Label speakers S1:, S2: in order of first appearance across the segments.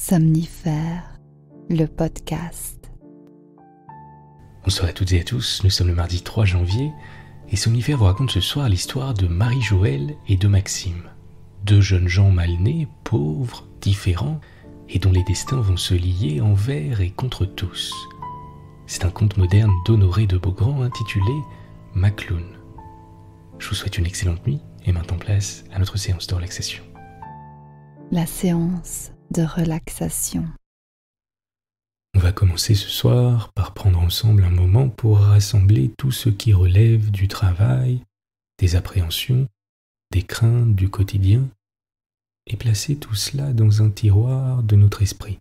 S1: Somnifère, le podcast.
S2: Bonsoir à toutes et à tous, nous sommes le mardi 3 janvier et Somnifère vous raconte ce soir l'histoire de Marie-Joëlle et de Maxime, deux jeunes gens mal nés, pauvres, différents et dont les destins vont se lier envers et contre tous. C'est un conte moderne d'Honoré de Beaugrand intitulé Macloun. Je vous souhaite une excellente nuit et maintenant place à notre séance de relaxation.
S1: La séance de relaxation.
S2: On va commencer ce soir par prendre ensemble un moment pour rassembler tout ce qui relève du travail, des appréhensions, des craintes du quotidien et placer tout cela dans un tiroir de notre esprit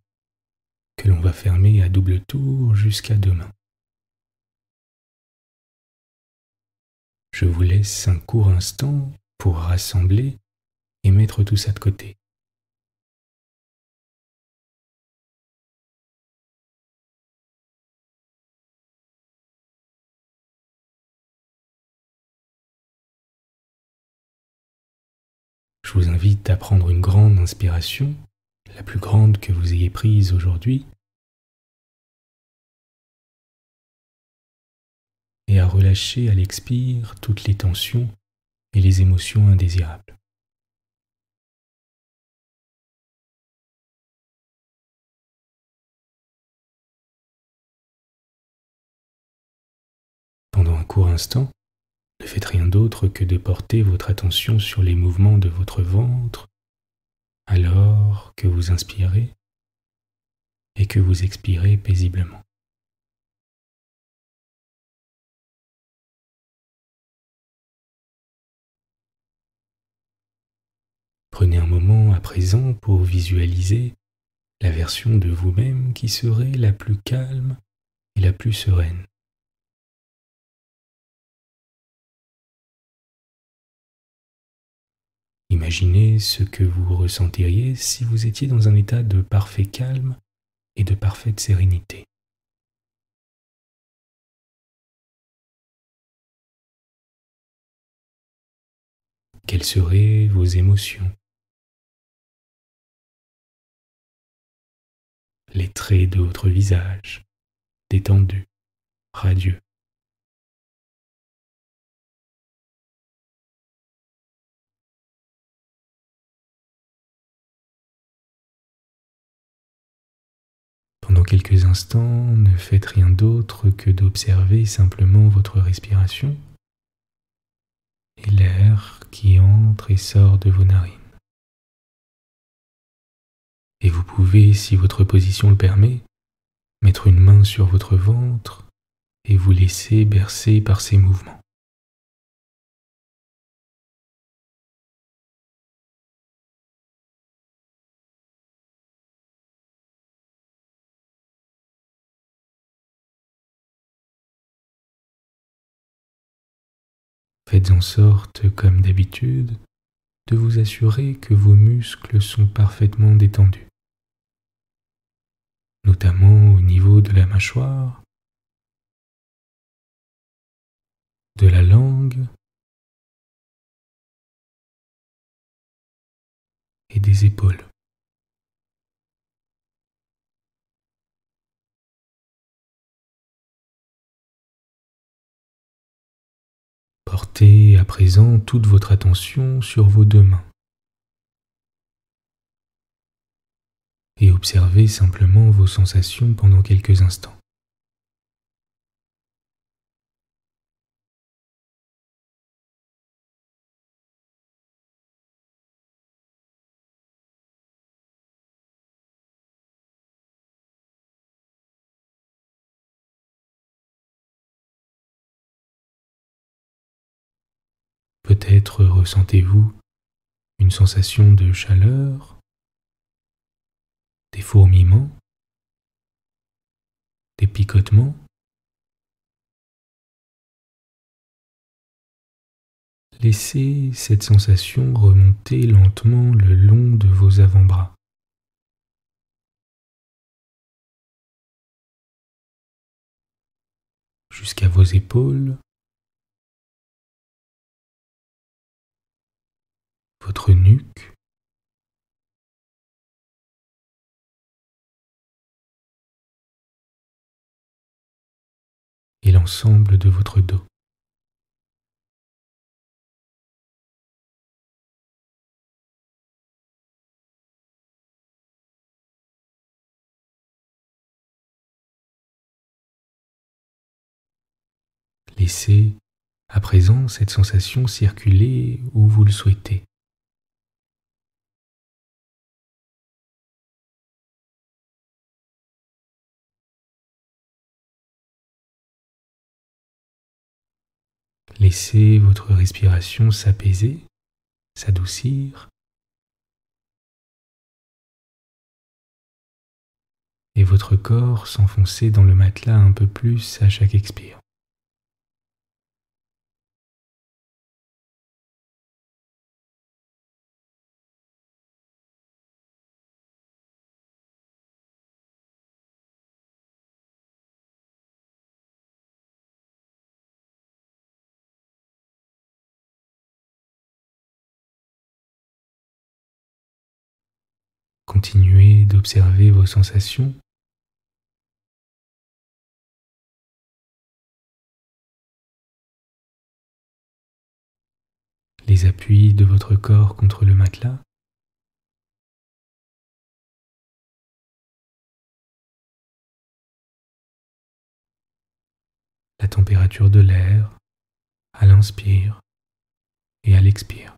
S2: que l'on va fermer à double tour jusqu'à demain. Je vous laisse un court instant pour rassembler et mettre tout ça de côté. Je vous invite à prendre une grande inspiration, la plus grande que vous ayez prise aujourd'hui, et à relâcher à l'expire toutes les tensions et les émotions indésirables. Pendant un court instant, ne faites rien d'autre que de porter votre attention sur les mouvements de votre ventre alors que vous inspirez et que vous expirez paisiblement. Prenez un moment à présent pour visualiser la version de vous-même qui serait la plus calme et la plus sereine. Imaginez ce que vous ressentiriez si vous étiez dans un état de parfait calme et de parfaite sérénité. Quelles seraient vos émotions? Les traits de votre visage, détendus, radieux. Pendant quelques instants, ne faites rien d'autre que d'observer simplement votre respiration et l'air qui entre et sort de vos narines. Et vous pouvez, si votre position le permet, mettre une main sur votre ventre et vous laisser bercer par ces mouvements. Faites en sorte, comme d'habitude, de vous assurer que vos muscles sont parfaitement détendus, notamment au niveau de la mâchoire, de la langue et des épaules. Portez à présent toute votre attention sur vos deux mains et observez simplement vos sensations pendant quelques instants. Peut-être ressentez-vous une sensation de chaleur, des fourmillements, des picotements. Laissez cette sensation remonter lentement le long de vos avant-bras. Jusqu'à vos épaules, votre nuque, l'ensemble de votre dos. Laissez à présent cette sensation circuler où vous le souhaitez. Laissez votre respiration s'apaiser, s'adoucir, et votre corps s'enfoncer dans le matelas un peu plus à chaque expire. Continuez d'observer vos sensations. Les appuis de votre corps contre le matelas. La température de l'air à l'inspire et à l'expire.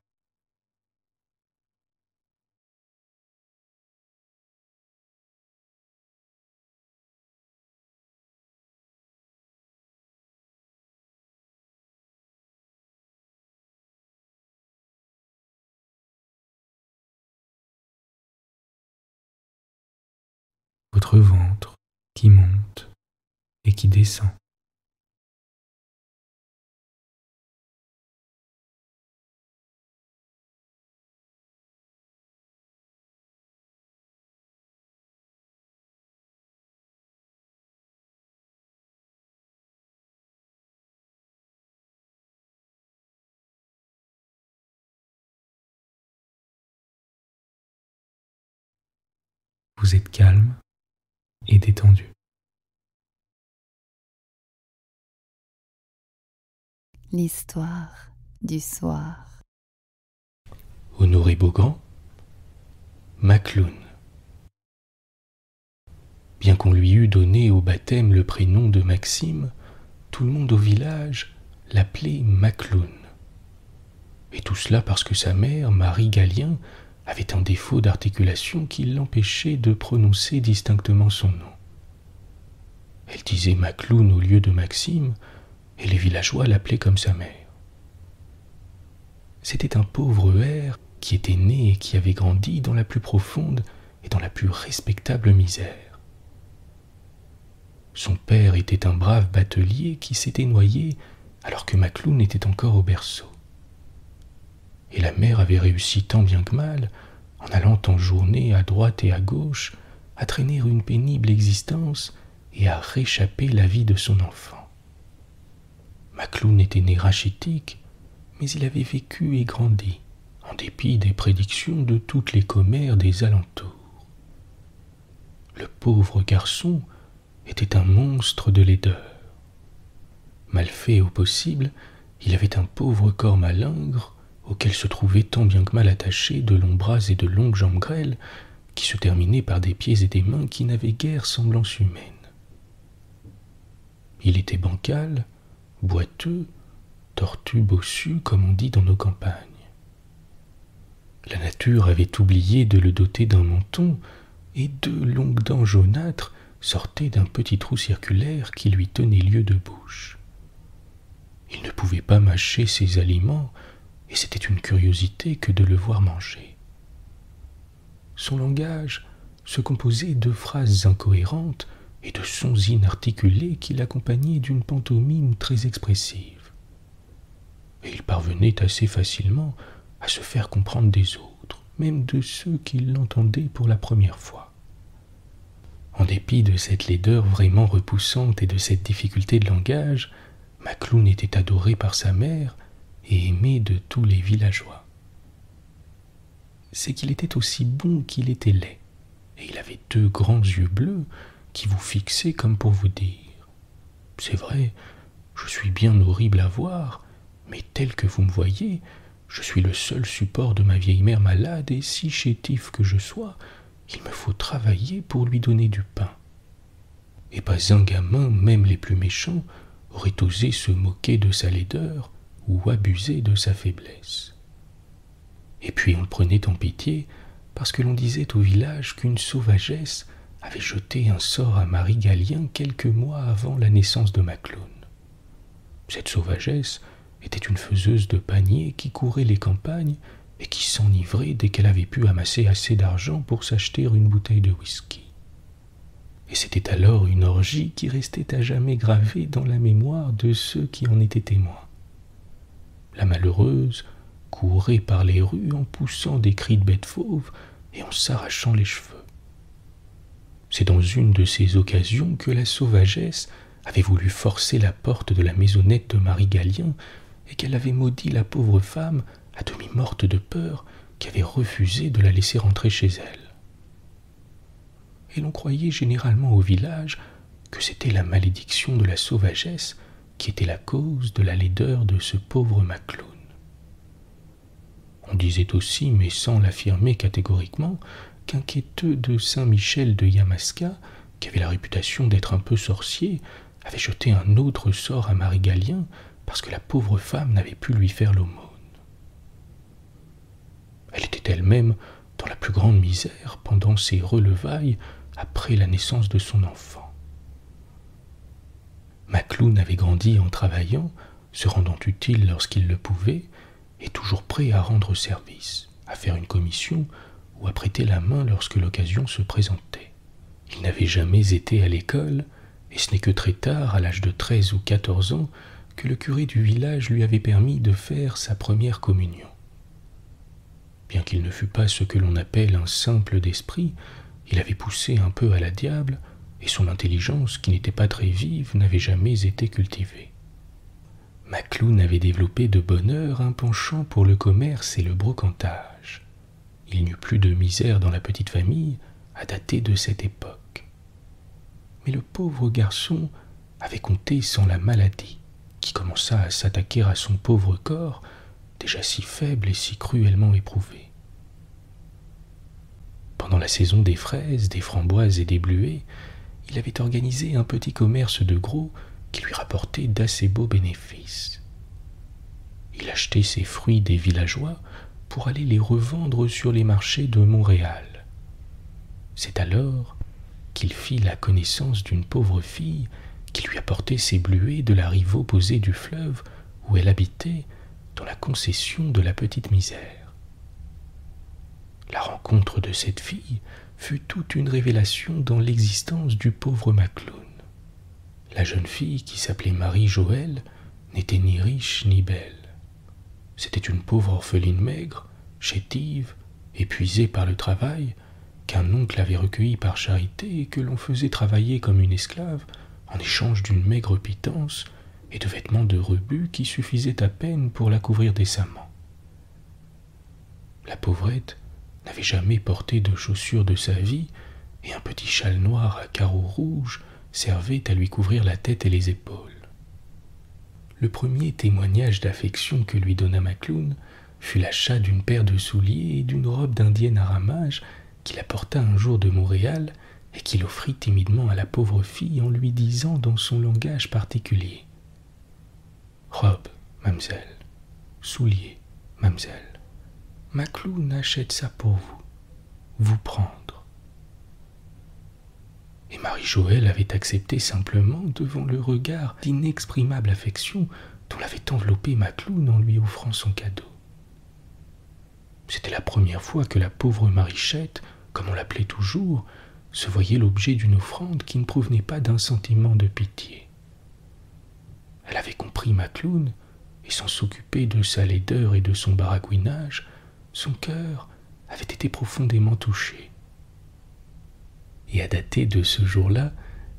S2: Votre ventre qui monte et qui descend. Vous êtes calme et détendu.
S1: L'histoire du soir.
S2: Honoré Beaugrand, Macloun. Bien qu'on lui eût donné au baptême le prénom de Maxime, tout le monde au village l'appelait Macloun. Et tout cela parce que sa mère, Marie Gallien, avait un défaut d'articulation qui l'empêchait de prononcer distinctement son nom. Elle disait Macloun au lieu de Maxime, et les villageois l'appelaient comme sa mère. C'était un pauvre hère qui était né et qui avait grandi dans la plus profonde et dans la plus respectable misère. Son père était un brave batelier qui s'était noyé alors que Macloun était encore au berceau. Et la mère avait réussi tant bien que mal, en allant en journée à droite et à gauche, à traîner une pénible existence et à réchapper la vie de son enfant. Macloun était né rachitique, mais il avait vécu et grandi, en dépit des prédictions de toutes les commères des alentours. Le pauvre garçon était un monstre de laideur. Mal fait au possible, il avait un pauvre corps malingre, auquel se trouvaient tant bien que mal attachés de longs bras et de longues jambes grêles, qui se terminaient par des pieds et des mains qui n'avaient guère semblance humaine. Il était bancal, boiteux, tortu bossu, comme on dit dans nos campagnes. La nature avait oublié de le doter d'un menton, et deux longues dents jaunâtres sortaient d'un petit trou circulaire qui lui tenait lieu de bouche. Il ne pouvait pas mâcher ses aliments, et c'était une curiosité que de le voir manger. Son langage se composait de phrases incohérentes et de sons inarticulés qui l'accompagnaient d'une pantomime très expressive. Et il parvenait assez facilement à se faire comprendre des autres, même de ceux qui l'entendaient pour la première fois. En dépit de cette laideur vraiment repoussante et de cette difficulté de langage, Macloun était adoré par sa mère et aimé de tous les villageois. C'est qu'il était aussi bon qu'il était laid, et il avait deux grands yeux bleus qui vous fixaient comme pour vous dire « C'est vrai, Je suis bien horrible à voir, mais tel que vous me voyez, je suis le seul support de ma vieille mère malade, et si chétif que je sois, il me faut travailler pour lui donner du pain. Et pas un gamin, même les plus méchants, aurait osé se moquer de sa laideur ou abuser de sa faiblesse. Et puis on le prenait en pitié, parce que l'on disait au village qu'une sauvagesse avait jeté un sort à Marie Gallien quelques mois avant la naissance de Macloune. Cette sauvagesse était une faiseuse de paniers qui courait les campagnes et qui s'enivrait dès qu'elle avait pu amasser assez d'argent pour s'acheter une bouteille de whisky. Et c'était alors une orgie qui restait à jamais gravée dans la mémoire de ceux qui en étaient témoins. La malheureuse courait par les rues en poussant des cris de bête fauve et en s'arrachant les cheveux. C'est dans une de ces occasions que la sauvagesse avait voulu forcer la porte de la maisonnette de Marie Gallien et qu'elle avait maudit la pauvre femme, à demi morte de peur, qui avait refusé de la laisser rentrer chez elle. Et l'on croyait généralement au village que c'était la malédiction de la sauvagesse qui était la cause de la laideur de ce pauvre Macloune. On disait aussi, mais sans l'affirmer catégoriquement, qu'un quêteux de Saint-Michel de Yamaska, qui avait la réputation d'être un peu sorcier, avait jeté un autre sort à Marie Gallien parce que la pauvre femme n'avait pu lui faire l'aumône. Elle était elle-même dans la plus grande misère pendant ses relevailles après la naissance de son enfant. Macloune avait grandi en travaillant, se rendant utile lorsqu'il le pouvait, et toujours prêt à rendre service, à faire une commission ou à prêter la main lorsque l'occasion se présentait. Il n'avait jamais été à l'école, et ce n'est que très tard, à l'âge de 13 ou 14 ans, que le curé du village lui avait permis de faire sa première communion. Bien qu'il ne fût pas ce que l'on appelle un simple d'esprit, il avait poussé un peu à la diable, et son intelligence, qui n'était pas très vive, n'avait jamais été cultivée. Macloune avait développé de bonne heure un penchant pour le commerce et le brocantage. Il n'y eut plus de misère dans la petite famille à dater de cette époque. Mais le pauvre garçon avait compté sans la maladie, qui commença à s'attaquer à son pauvre corps, déjà si faible et si cruellement éprouvé. Pendant la saison des fraises, des framboises et des bleuets, il avait organisé un petit commerce de gros qui lui rapportait d'assez beaux bénéfices. Il achetait ses fruits des villageois pour aller les revendre sur les marchés de Montréal. C'est alors qu'il fit la connaissance d'une pauvre fille qui lui apportait ses bleuets de la rive opposée du fleuve où elle habitait, dans la concession de la Petite Misère. La rencontre de cette fille fut toute une révélation dans l'existence du pauvre Macloune. La jeune fille, qui s'appelait Marie-Joëlle, n'était ni riche ni belle. C'était une pauvre orpheline maigre, chétive, épuisée par le travail, qu'un oncle avait recueillie par charité et que l'on faisait travailler comme une esclave en échange d'une maigre pitance et de vêtements de rebut qui suffisaient à peine pour la couvrir décemment. La pauvrette n'avait jamais porté de chaussures de sa vie, et un petit châle noir à carreaux rouges servait à lui couvrir la tête et les épaules. Le premier témoignage d'affection que lui donna Macloune fut l'achat d'une paire de souliers et d'une robe d'indienne à ramages qu'il apporta un jour de Montréal et qu'il offrit timidement à la pauvre fille en lui disant dans son langage particulier: « Robe, mamselle, souliers, mamselle. Macloune achète ça pour vous, vous prendre. » Et Marie-Joëlle avait accepté simplement devant le regard d'inexprimable affection dont l'avait enveloppé Macloune en lui offrant son cadeau. C'était la première fois que la pauvre Marichette, comme on l'appelait toujours, se voyait l'objet d'une offrande qui ne provenait pas d'un sentiment de pitié. Elle avait compris Macloune, et sans s'occuper de sa laideur et de son baragouinage, son cœur avait été profondément touché. Et à dater de ce jour-là,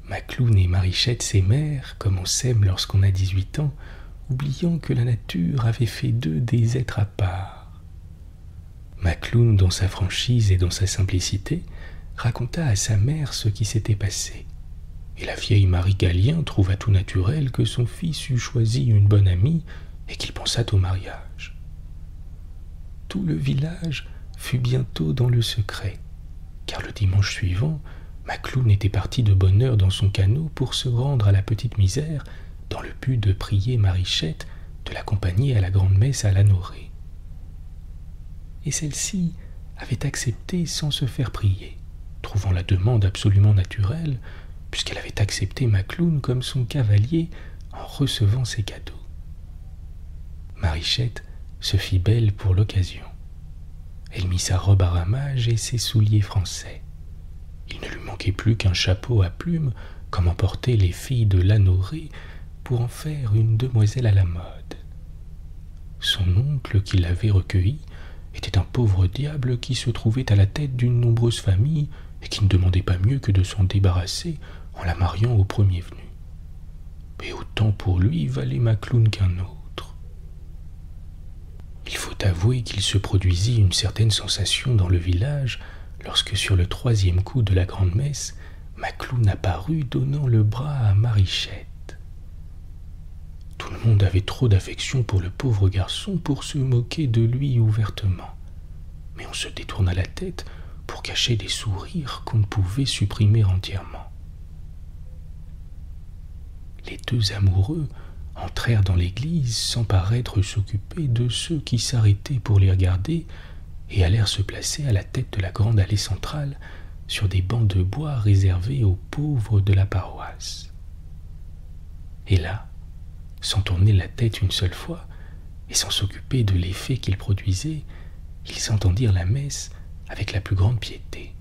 S2: Macloune et Marichette s'aimèrent comme on s'aime lorsqu'on a 18 ans, oubliant que la nature avait fait d'eux des êtres à part. Macloune, dans sa franchise et dans sa simplicité, raconta à sa mère ce qui s'était passé. et la vieille Marie Gallien trouva tout naturel que son fils eût choisi une bonne amie et qu'il pensât au mariage. Tout le village fut bientôt dans le secret, car le dimanche suivant, Macloune était parti de bonne heure dans son canot pour se rendre à la Petite Misère dans le but de prier Marichette de l'accompagner à la grande-messe à Lanoraie. Et celle-ci avait accepté sans se faire prier, trouvant la demande absolument naturelle, puisqu'elle avait accepté Macloune comme son cavalier en recevant ses cadeaux. Marichette se fit belle pour l'occasion. Elle mit sa robe à ramages et ses souliers français. Il ne lui manquait plus qu'un chapeau à plumes, comme en portaient les filles de Lanoraie, pour en faire une demoiselle à la mode. Son oncle, qui l'avait recueillie, était un pauvre diable qui se trouvait à la tête d'une nombreuse famille et qui ne demandait pas mieux que de s'en débarrasser en la mariant au premier venu. Mais autant pour lui valait Macloune qu'un autre. Il faut avouer qu'il se produisit une certaine sensation dans le village lorsque sur le 3e coup de la grande-messe, Macloune apparut donnant le bras à Marichette. Tout le monde avait trop d'affection pour le pauvre garçon pour se moquer de lui ouvertement, mais on se détourna la tête pour cacher des sourires qu'on ne pouvait supprimer entièrement. Les deux amoureux entrèrent dans l'église sans paraître s'occuper de ceux qui s'arrêtaient pour les regarder et allèrent se placer à la tête de la grande allée centrale sur des bancs de bois réservés aux pauvres de la paroisse. Et là, sans tourner la tête une seule fois et sans s'occuper de l'effet qu'ils produisaient, ils entendirent la messe avec la plus grande piété.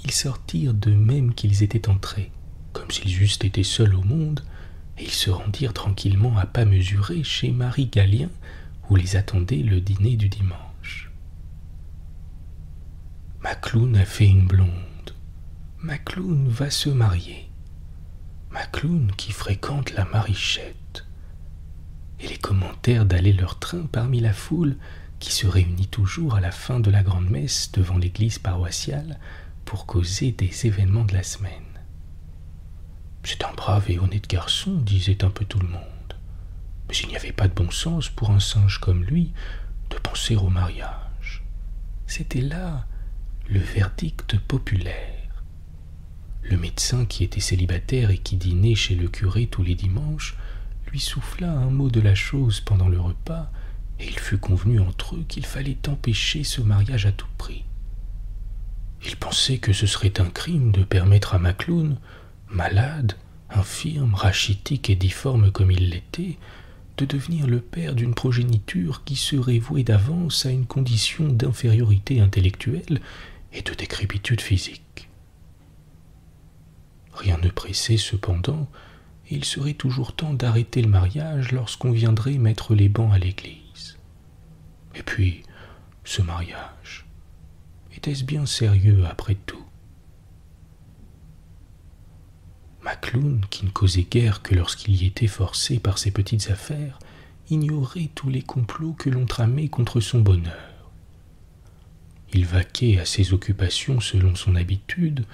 S2: Ils sortirent de même qu'ils étaient entrés, comme s'ils eussent été seuls au monde, et ils se rendirent tranquillement à pas mesurés chez Marie Gallien, où les attendait le dîner du dimanche. Macloune a fait une blonde. Macloune va se marier. Macloune qui fréquente la Marichette. Et les commentaires d'aller leur train parmi la foule qui se réunit toujours à la fin de la grande-messe devant l'église paroissiale pour causer des événements de la semaine. C'est un brave et honnête garçon, disait un peu tout le monde. Mais il n'y avait pas de bon sens pour un singe comme lui de penser au mariage. C'était là le verdict populaire. Le médecin qui était célibataire et qui dînait chez le curé tous les dimanches lui souffla un mot de la chose pendant le repas et il fut convenu entre eux qu'il fallait empêcher ce mariage à tout prix. Il pensait que ce serait un crime de permettre à Macloune, malade, infirme, rachitique et difforme comme il l'était, de devenir le père d'une progéniture qui serait vouée d'avance à une condition d'infériorité intellectuelle et de décrépitude physique. Rien ne pressait cependant, et il serait toujours temps d'arrêter le mariage lorsqu'on viendrait mettre les bancs à l'église. Et puis, ce mariage, était-ce bien sérieux après tout? Macloune, qui ne causait guère que lorsqu'il y était forcé par ses petites affaires, ignorait tous les complots que l'on tramait contre son bonheur. Il vaquait à ses occupations selon son habitude,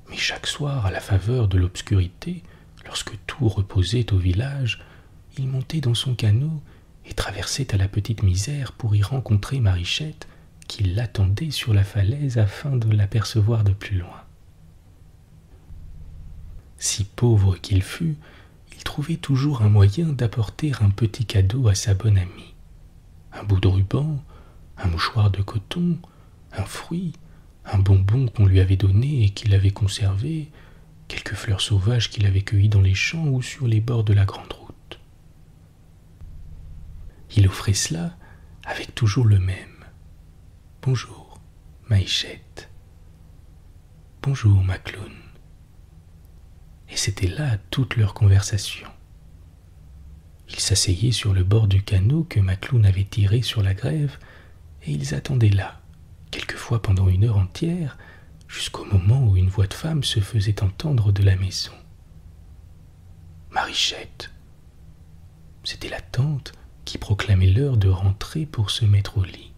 S2: mais chaque soir, à la faveur de l'obscurité, lorsque tout reposait au village, il montait dans son canot et traversait à la Petite Misère pour y rencontrer Marichette, qui l'attendait sur la falaise afin de l'apercevoir de plus loin. Si pauvre qu'il fût, il trouvait toujours un moyen d'apporter un petit cadeau à sa bonne amie. Un bout de ruban, un mouchoir de coton, un fruit, un bonbon qu'on lui avait donné et qu'il avait conservé, quelques fleurs sauvages qu'il avait cueillies dans les champs ou sur les bords de la grande route. Il offrait cela avec toujours le même. « Bonjour, Maïchette. Bonjour, Macloune. » Et c'était là toute leur conversation. Ils s'asseyaient sur le bord du canot que Macloune avait tiré sur la grève, et ils attendaient là, quelquefois pendant 1 heure entière, jusqu'au moment où une voix de femme se faisait entendre de la maison. Marichette. C'était la tante qui proclamait l'heure de rentrer pour se mettre au lit.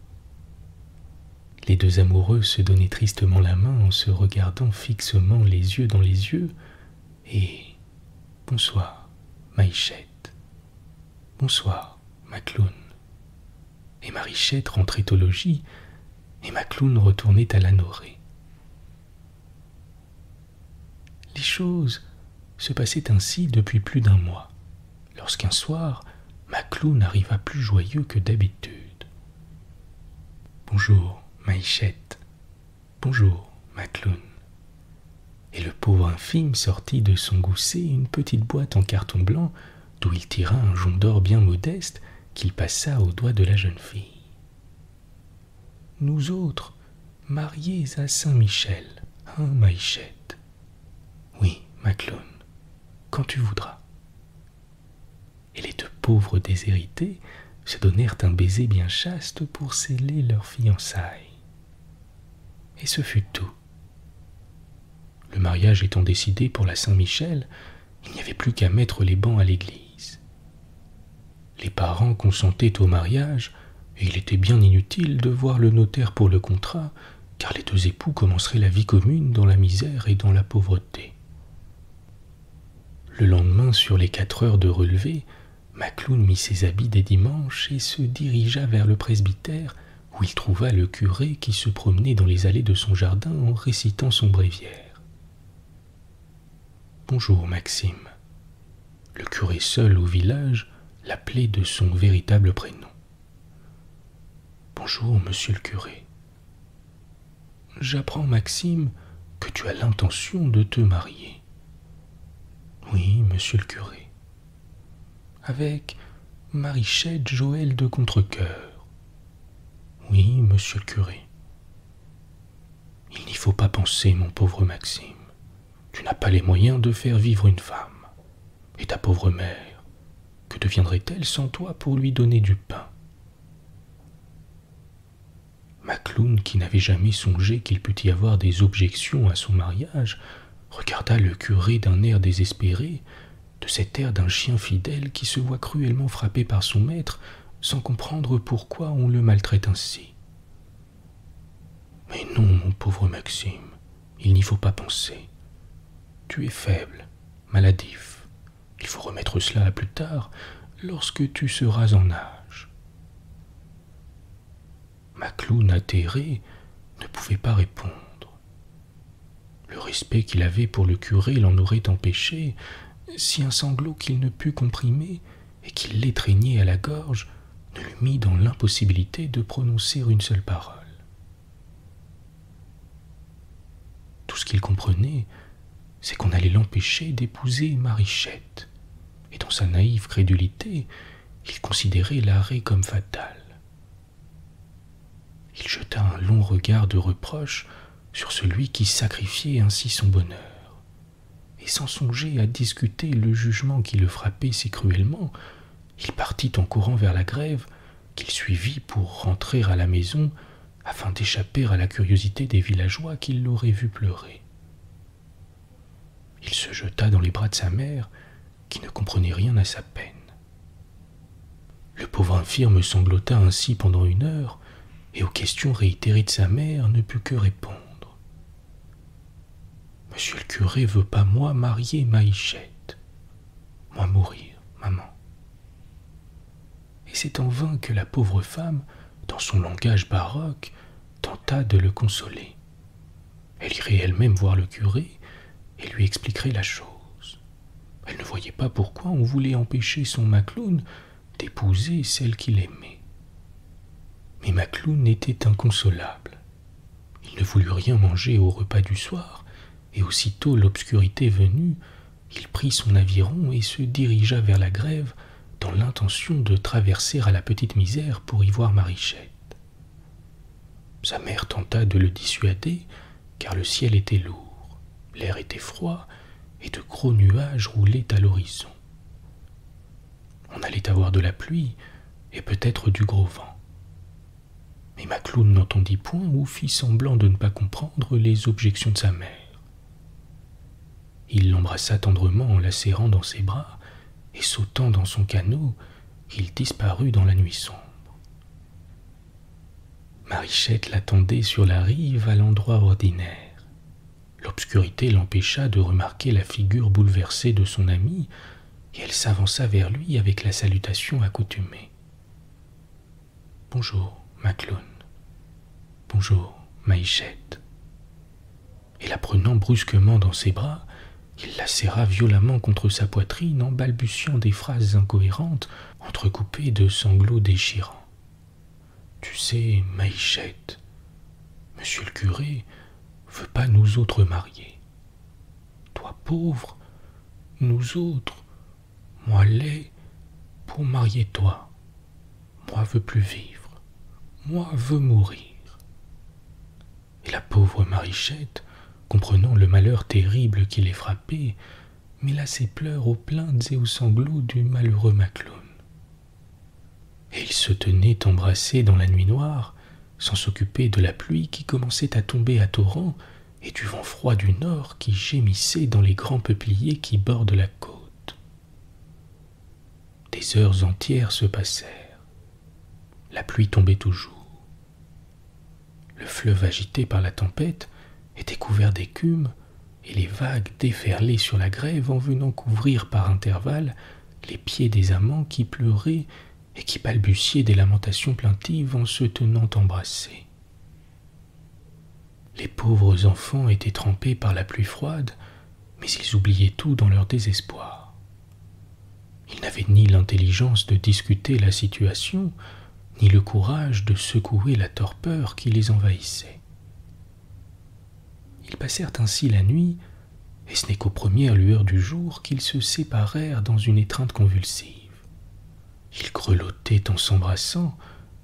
S2: Les deux amoureux se donnaient tristement la main en se regardant fixement les yeux dans les yeux, et « Bonsoir, Maïchette. Bonsoir, Macloune. » Et Marichette rentrait au logis, et Macloune retournait à l'Anorée. Les choses se passaient ainsi depuis plus d'un mois, lorsqu'un soir, Macloune arriva plus joyeux que d'habitude. « Bonjour, Maïchette. Bonjour, Macloune. » Et le pauvre infime sortit de son gousset une petite boîte en carton blanc, d'où il tira un jonc d'or bien modeste qu'il passa au doigt de la jeune fille. « Nous autres, mariés à Saint-Michel, hein, Maïchette? »« Oui, Macloune, quand tu voudras. » Et les deux pauvres déshérités se donnèrent un baiser bien chaste pour sceller leurs fiançailles. Et ce fut tout. Le mariage étant décidé pour la Saint-Michel, il n'y avait plus qu'à mettre les bans à l'église. Les parents consentaient au mariage, et il était bien inutile de voir le notaire pour le contrat, car les deux époux commenceraient la vie commune dans la misère et dans la pauvreté. Le lendemain, sur les 4 heures de relevé, Macloune mit ses habits des dimanches et se dirigea vers le presbytère, où il trouva le curé qui se promenait dans les allées de son jardin en récitant son bréviaire. « Bonjour, Maxime. » Le curé seul au village l'appelait de son véritable prénom. « Bonjour, monsieur le curé. J'apprends, Maxime, que tu as l'intention de te marier. »« Oui, monsieur le curé. Avec Marichette Joël de Contrecoeur. »« Oui, monsieur le curé. »« Il n'y faut pas penser, mon pauvre Maxime. Tu n'as pas les moyens de faire vivre une femme. Et ta pauvre mère, que deviendrait-elle sans toi pour lui donner du pain ?» Macloune, qui n'avait jamais songé qu'il pût y avoir des objections à son mariage, regarda le curé d'un air désespéré, de cet air d'un chien fidèle qui se voit cruellement frappé par son maître sans comprendre pourquoi on le maltraite ainsi. « Mais non, mon pauvre Maxime, il n'y faut pas penser. Tu es faible, maladif. Il faut remettre cela à plus tard, lorsque tu seras en âge. » Macloune, atterré, ne pouvait pas répondre. Le respect qu'il avait pour le curé l'en aurait empêché, si un sanglot qu'il ne put comprimer et qui l'étreignait à la gorge ne l'eût mis dans l'impossibilité de prononcer une seule parole. Tout ce qu'il comprenait, c'est qu'on allait l'empêcher d'épouser Marichette, et dans sa naïve crédulité, il considérait l'arrêt comme fatal. Il jeta un long regard de reproche sur celui qui sacrifiait ainsi son bonheur, et sans songer à discuter le jugement qui le frappait si cruellement, il partit en courant vers la grève, qu'il suivit pour rentrer à la maison, afin d'échapper à la curiosité des villageois qui l'auraient vu pleurer. Il se jeta dans les bras de sa mère, qui ne comprenait rien à sa peine. Le pauvre infirme sanglota ainsi pendant 1 heure, et aux questions réitérées de sa mère ne put que répondre. « Monsieur le curé veut pas moi marier Maïchette, moi mourir, maman. » Et c'est en vain que la pauvre femme, dans son langage baroque, tenta de le consoler. Elle irait elle-même voir le curé et lui expliquerait la chose. Elle ne voyait pas pourquoi on voulait empêcher son Macloune d'épouser celle qu'il aimait. Mais Macloune était inconsolable. Il ne voulut rien manger au repas du soir, et aussitôt l'obscurité venue, il prit son aviron et se dirigea vers la grève dans l'intention de traverser à la Petite Misère pour y voir Marichette. Sa mère tenta de le dissuader, car le ciel était lourd, l'air était froid, et de gros nuages roulaient à l'horizon. On allait avoir de la pluie, et peut-être du gros vent. Mais Macloune n'entendit point ou fit semblant de ne pas comprendre les objections de sa mère. Il l'embrassa tendrement en la serrant dans ses bras, et sautant dans son canot, il disparut dans la nuit sombre. Marichette l'attendait sur la rive à l'endroit ordinaire. L'obscurité l'empêcha de remarquer la figure bouleversée de son ami, et elle s'avança vers lui avec la salutation accoutumée. « Bonjour, Macloune. Bonjour, Marichette. » Et la prenant brusquement dans ses bras, il la serra violemment contre sa poitrine en balbutiant des phrases incohérentes, entrecoupées de sanglots déchirants. « Tu sais, Marichette, monsieur le curé veut pas nous autres marier. Toi pauvre, nous autres, moi laid, pour marier toi. Moi veux plus vivre, moi veux mourir. » Et la pauvre Marichette, comprenant le malheur terrible qui les frappait, mêla ses pleurs aux plaintes et aux sanglots du malheureux Macloune. Et ils se tenaient embrassés dans la nuit noire, sans s'occuper de la pluie qui commençait à tomber à torrents et du vent froid du nord qui gémissait dans les grands peupliers qui bordent la côte. Des heures entières se passèrent. La pluie tombait toujours. Le fleuve agité par la tempête était couvert d'écume, et les vagues déferlaient sur la grève en venant couvrir par intervalles les pieds des amants qui pleuraient et qui balbutiaient des lamentations plaintives en se tenant embrassés. Les pauvres enfants étaient trempés par la pluie froide, mais ils oubliaient tout dans leur désespoir. Ils n'avaient ni l'intelligence de discuter la situation, ni le courage de secouer la torpeur qui les envahissait. Ils passèrent ainsi la nuit, et ce n'est qu'aux premières lueurs du jour qu'ils se séparèrent dans une étreinte convulsive. Ils grelottaient en s'embrassant,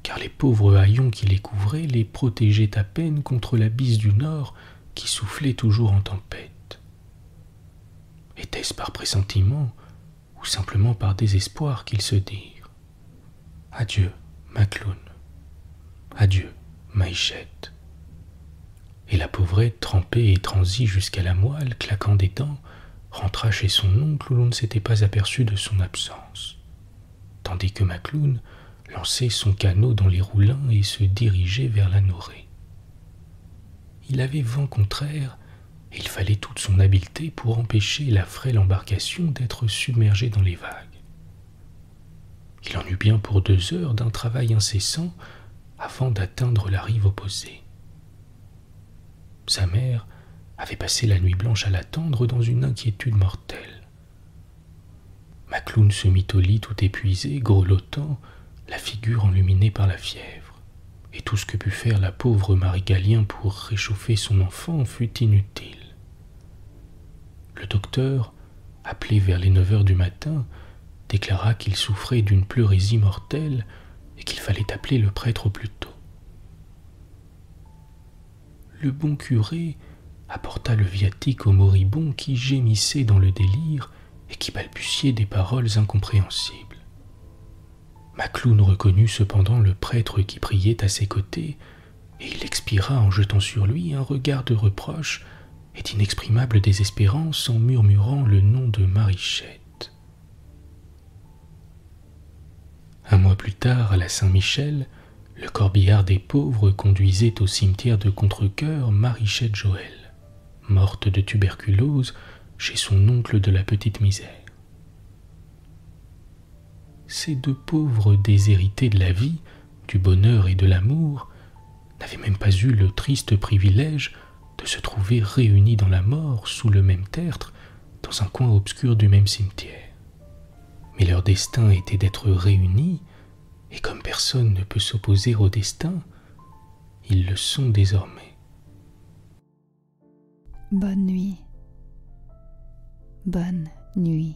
S2: car les pauvres haillons qui les couvraient les protégeaient à peine contre la bise du nord qui soufflait toujours en tempête. Était-ce par pressentiment ou simplement par désespoir qu'ils se dirent « Adieu, Macloune. Adieu, Marichette. » Et la pauvrette, trempée et transie jusqu'à la moelle, claquant des dents, rentra chez son oncle où l'on ne s'était pas aperçu de son absence, tandis que Macloune lançait son canot dans les roulins et se dirigeait vers la Norée. Il avait vent contraire, et il fallait toute son habileté pour empêcher la frêle embarcation d'être submergée dans les vagues. Il en eut bien pour 2 heures d'un travail incessant avant d'atteindre la rive opposée. Sa mère avait passé la nuit blanche à l'attendre dans une inquiétude mortelle. Macloune se mit au lit tout épuisé, grelottant, la figure enluminée par la fièvre, et tout ce que put faire la pauvre Marie Gallien pour réchauffer son enfant fut inutile. Le docteur, appelé vers les 9 heures du matin, déclara qu'il souffrait d'une pleurésie mortelle et qu'il fallait appeler le prêtre au plus tôt. Le bon curé apporta le viatique au moribond qui gémissait dans le délire et qui balbutiait des paroles incompréhensibles. Macloune reconnut cependant le prêtre qui priait à ses côtés, et il expira en jetant sur lui un regard de reproche et d'inexprimable désespérance en murmurant le nom de Marichette. Un mois plus tard, à la Saint-Michel, le corbillard des pauvres conduisait au cimetière de Contrecœur Marichette Joël, morte de tuberculose chez son oncle de la Petite Misère. Ces 2 pauvres déshérités de la vie, du bonheur et de l'amour, n'avaient même pas eu le triste privilège de se trouver réunis dans la mort sous le même tertre, dans un coin obscur du même cimetière. Mais leur destin était d'être réunis, et comme personne ne peut s'opposer au destin, ils le sont désormais.
S1: Bonne nuit. Bonne nuit.